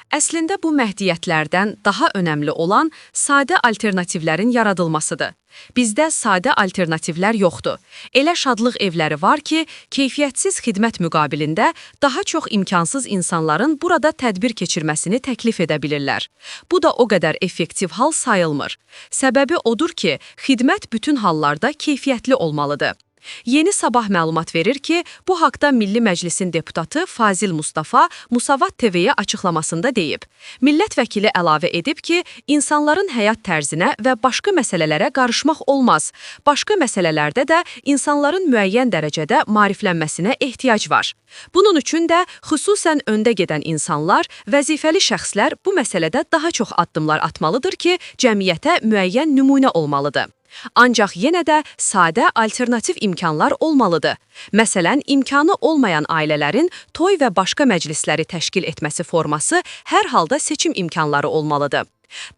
Əslində bu məhdudiyyətlərdən daha önəmli olan sadə alternativlərin yaradılmasıdır. Bizdə sadə alternativlər yoxdur. Elə şadlıq evləri var ki, keyfiyyətsiz xidmət müqabilində daha çox imkansız insanların burada tədbir keçirməsini təklif edə bilirlər. Bu da o qədər effektiv hal sayılmır. Səbəbi odur ki, xidmət bütün hallarda keyfiyyətli olmalıdır. Yeni Sabah məlumat verir ki, bu haqda Milli Məclisin deputatı Fazil Mustafa Musavat TV-yə açıqlamasında deyib. Millət vəkili əlavə edib ki, insanların həyat tərzinə və başqa məsələlərə qarışmaq olmaz. Başqa məsələlərdə də insanların müəyyən dərəcədə maariflənməsinə ehtiyac var. Bunun üçün də xüsusən öndə gedən insanlar, vəzifəli şəxslər bu məsələdə daha çox addımlar atmalıdır ki, cəmiyyətə müəyyən nümunə olmalıdır. Ancaq yenə də sadə alternativ imkanlar olmalıdır. Məsələn, imkanı olmayan ailələrin toy və başqa məclisləri təşkil etməsi forması hər halda seçim imkanları olmalıdır.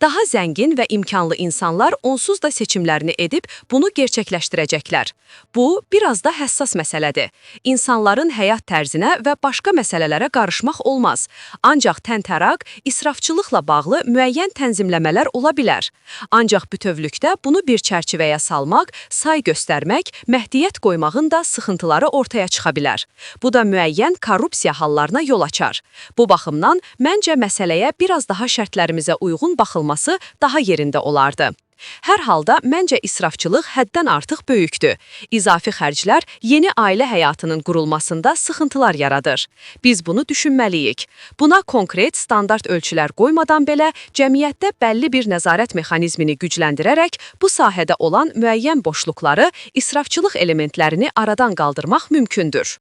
Daha zəngin və imkanlı insanlar onsuz da seçimlərini edib bunu gerçəkləşdirəcəklər. Bu, biraz da həssas məsələdir. İnsanların həyat tərzinə və başqa məsələlərə qarışmaq olmaz. Ancaq təntəraq, israfçılıqla bağlı müəyyən tənzimləmələr ola bilər. Ancaq bütövlükdə bunu bir çərçivəyə salmaq, say göstərmək, məhdudiyyət qoymağın da sıxıntıları ortaya çıxa bilər. Bu da müəyyən korrupsiya hallarına yol açar. Bu baxımdan, məncə məsələyə biraz daha şərtlərimizə uyğun baxılması daha yerində olardı. Hər halda, məncə israfçılıq həddən artıq böyükdür. İzafi xərclər yeni ailə həyatının qurulmasında sıxıntılar yaradır. Biz bunu düşünməliyik. Buna konkret standart ölçülər qoymadan belə, cəmiyyətdə bəlli bir nəzarət mexanizmini gücləndirərək bu sahədə olan müəyyən boşluqları, israfçılıq elementlərini aradan qaldırmaq mümkündür.